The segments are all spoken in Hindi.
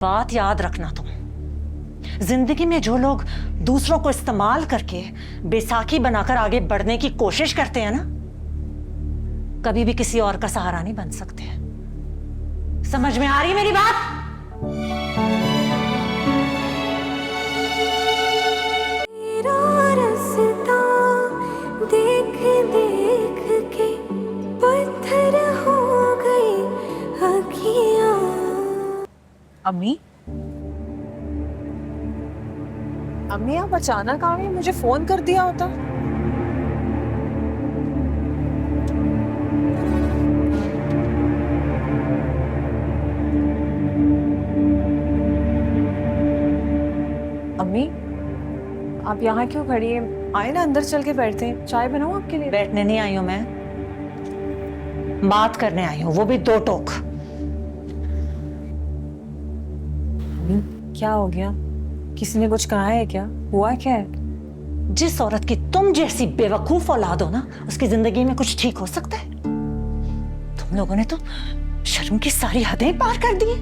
बात याद रखना तुम, जिंदगी में जो लोग दूसरों को इस्तेमाल करके बैसाखी बनाकर आगे बढ़ने की कोशिश करते हैं ना, कभी भी किसी और का सहारा नहीं बन सकते। समझ में आ रही मेरी बात? देख देख के पत्थर हो गई अखियां। अम्मी अम्मी आप अचानक आ गई, मुझे फोन कर दिया होता। अम्मी आप यहाँ क्यों खड़ी हैं? आए ना अंदर चल के बैठते हैं, चाय बनाऊं आपके लिए? बैठने नहीं आई हूं मैं, बात करने आई हूं, वो भी दो टोक। अम्मी क्या हो गया? किसी ने कुछ कहा है क्या? हुआ क्या है? जिस औरत की तुम जैसी बेवकूफ औलाद हो ना, उसकी जिंदगी में कुछ ठीक हो सकता है? तुम लोगों ने तो शर्म की सारी हदें पार कर दी।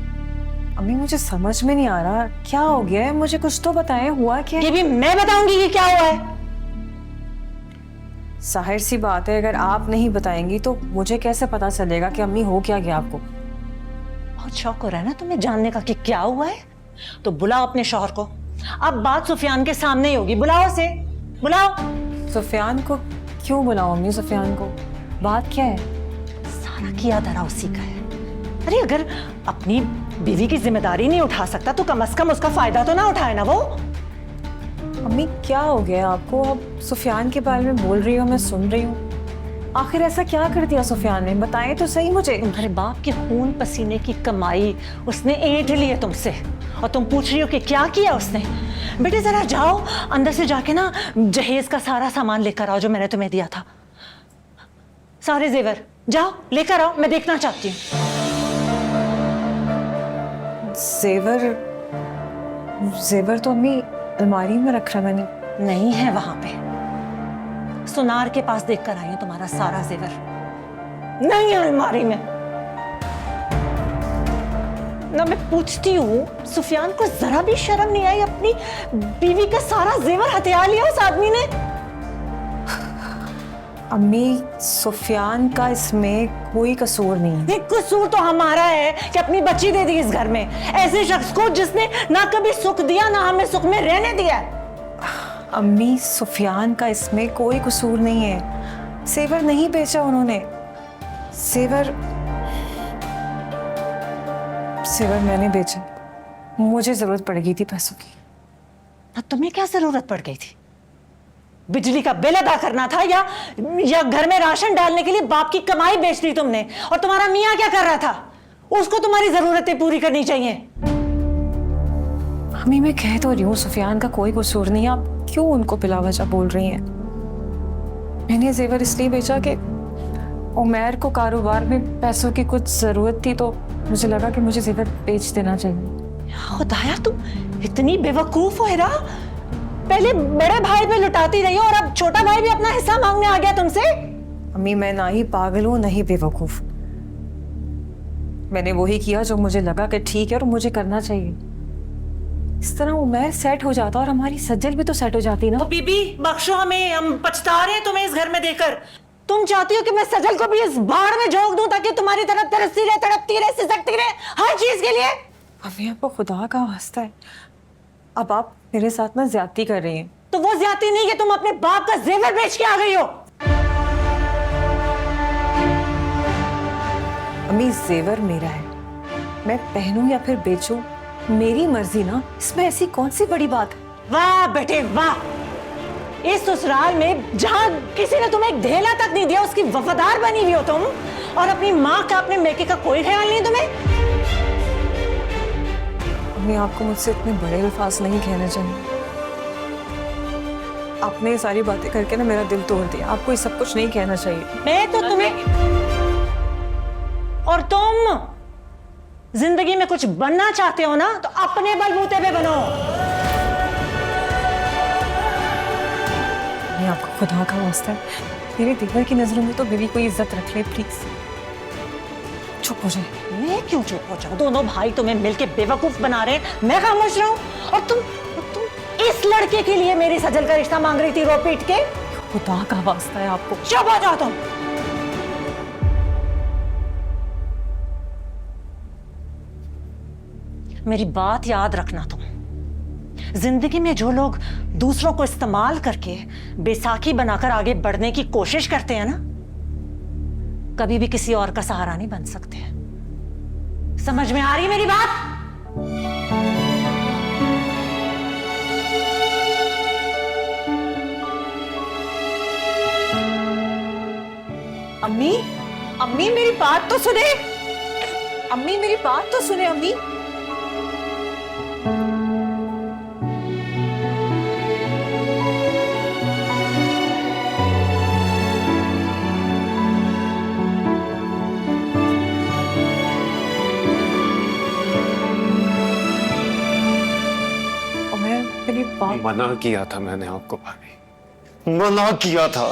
अम्मी मुझे समझ में नहीं आ रहा क्या हो गया है, मुझे कुछ तो बताएं, हुआ क्या? ये भी मैं बताऊंगी कि क्या हुआ है। जाहिर सी बात है, अगर आप नहीं बताएंगी तो मुझे कैसे पता चलेगा कि अम्मी हो क्या गया आपको? बहुत शौक हो रहा है ना तुम्हें जानने का कि क्या हुआ है, तो बुलाओ अपने शौहर को। अब बात सुफियान के सामने ही होगी, बुलाओ उसे, बुलाओ। सुफियान को क्यों बुलाऊं अम्मी? सुफियान को बात क्या है? सारा किया धरा उसी का है। अरे अगर अपनी बीवी की जिम्मेदारी नहीं उठा सकता तो कम से कम उसका फायदा तो ना उठाए ना वो। अम्मी क्या हो गया आपको? अब सुफियान के बारे में बोल रही हो, मैं सुन रही हूँ। आखिर ऐसा क्या कर दिया सुफियान ने? बताएं तो सही मुझे। तुम्हारे बाप के खून पसीने की कमाई उसने ऐंठ ली है तुमसे, और तुम पूछ रही हो कि क्या किया उसने। बेटे जरा जाओ अंदर से जाके ना जहेज का सारा सामान लेकर आओ जो मैंने तुम्हें दिया था, सारे जेवर जाओ लेकर आओ, मैं देखना चाहती हूँ। जेवर? जेवर तो अम्मी अलमारी में रखा मैंने। नहीं है वहां पे, सुनार के पास देखकर आई हूं तुम्हारा सारा जेवर, नहीं है अलमारी में। ना मैं पूछती हूँ, सुफियान को जरा भी शर्म नहीं आई? अपनी बीवी का सारा जेवर हथिया लिया उस आदमी ने। अम्मी सुफियान का इसमें कोई कसूर नहीं है। कसूर तो हमारा है कि अपनी बच्ची दे दी इस घर में ऐसे शख्स को जिसने ना कभी सुख दिया ना हमें सुख में रहने दिया। अम्मी सुफियान का इसमें कोई कसूर नहीं है। सेवर नहीं बेचा उन्होंने। सेवर मैंने बेचा, मुझे जरूरत पड़ गई थी पैसों की। तुम्हें क्या जरूरत पड़ गई थी? बिजली का बिल अदा करना था या घर में राशन डालने के लिए बाप की कमाई बेच दी तुमने? और तुम्हारा मियां क्या कर रहा था? उसको तुम्हारी जरूरतें पूरी करनी चाहिए। अम्मी मैं कह तो रही हूँ सुफियान का कोई कसूर नहीं, आप क्यों उनको बिला वजह बोल रही हैं? मैंने जेवर इसलिए बेचा कि उमैर को कारोबार में पैसों की कुछ जरूरत थी, तो मुझे लगा कि मुझे जेवर बेच देना चाहिए। खुदाया तुम इतनी बेवकूफ हो हेरा, पहले बड़े भाई पे लुटाती रही हो और अब छोटा भाई भी अपना हिस्सा मांगने आ गया तुमसे। अम्मी मैं ना ही पागल हूँ ना ही बेवकूफ, मैंने वही किया जो मुझे लगा कि ठीक है और मुझे करना चाहिए। इस तरह उमैर सेट हो जाता और हमारी सज्जल भी तो सेट हो जाती ना। बीबी बख्शो हमें, हम पछता रहे हैं तुम्हें इस घर में देकर। तुम चाहती हो कि मैं सजल को भी इस बाढ़ में झोंक दूं ताकि तुम्हारी तरफ तरसती रहे, तड़पती रहे, सिसकती रहे हर चीज के लिए। अम्मी आपको खुदा का वास्ता है, अब आप मेरे साथ ना ज्यादती कर रही हैं। तो वो ज्यादती नहीं कि तुम अपने बाप का जेवर बेच के आ गई हो। अम्मी जेवर मेरा है, मैं पहनूं या फिर बेचूं मेरी मर्जी ना, इसमें ऐसी कौन सी बड़ी बात है? वाह बेटे वाह, इस ससुराल में जहां किसी ने तुम्हें एक ढेला तक नहीं दिया उसकी वफादार बनी हुई हो तुम, और अपनी माँ का अपने मेके का कोई ख्याल नहीं तुम्हें। अम्मी आपको मुझसे इतने बड़े अल्फाज नहीं कहने चाहिए। आपने ये सारी बातें करके ना मेरा दिल तोड़ दिया, आपको ये सब कुछ नहीं कहना चाहिए। मैं तो तुम्हें, और तुम जिंदगी में कुछ बनना चाहते हो ना तो अपने बलबूते पे बनो। मैं आपको खुदा का वास्ता है, मेरे देवर की नजरों में तो मेरी कोई इज्जत रख ले प्लीज। चुप हो जाए। मैं क्यों चुप हो जाऊं? दोनों भाई तुम्हें मिलके बेवकूफ बना रहे हैं, मैं खामोश रहूं? और तुम इस लड़के के लिए मेरी सजल का रिश्ता मांग रही थी रो पीट के। खुदा का वास्ता है आपको। चुप हो जाओ तुम। मेरी बात याद रखना तुम। जिंदगी में जो लोग दूसरों को इस्तेमाल करके बैसाखी बनाकर आगे बढ़ने की कोशिश करते हैं ना, कभी भी किसी और का सहारा नहीं बन सकते। समझ में आ रही है मेरी बात? अम्मी, अम्मी मेरी बात तो सुने। अम्मी मेरी बात तो सुने अम्मी। मेरी बात मना किया था मैंने आपको भाभी, मना किया था।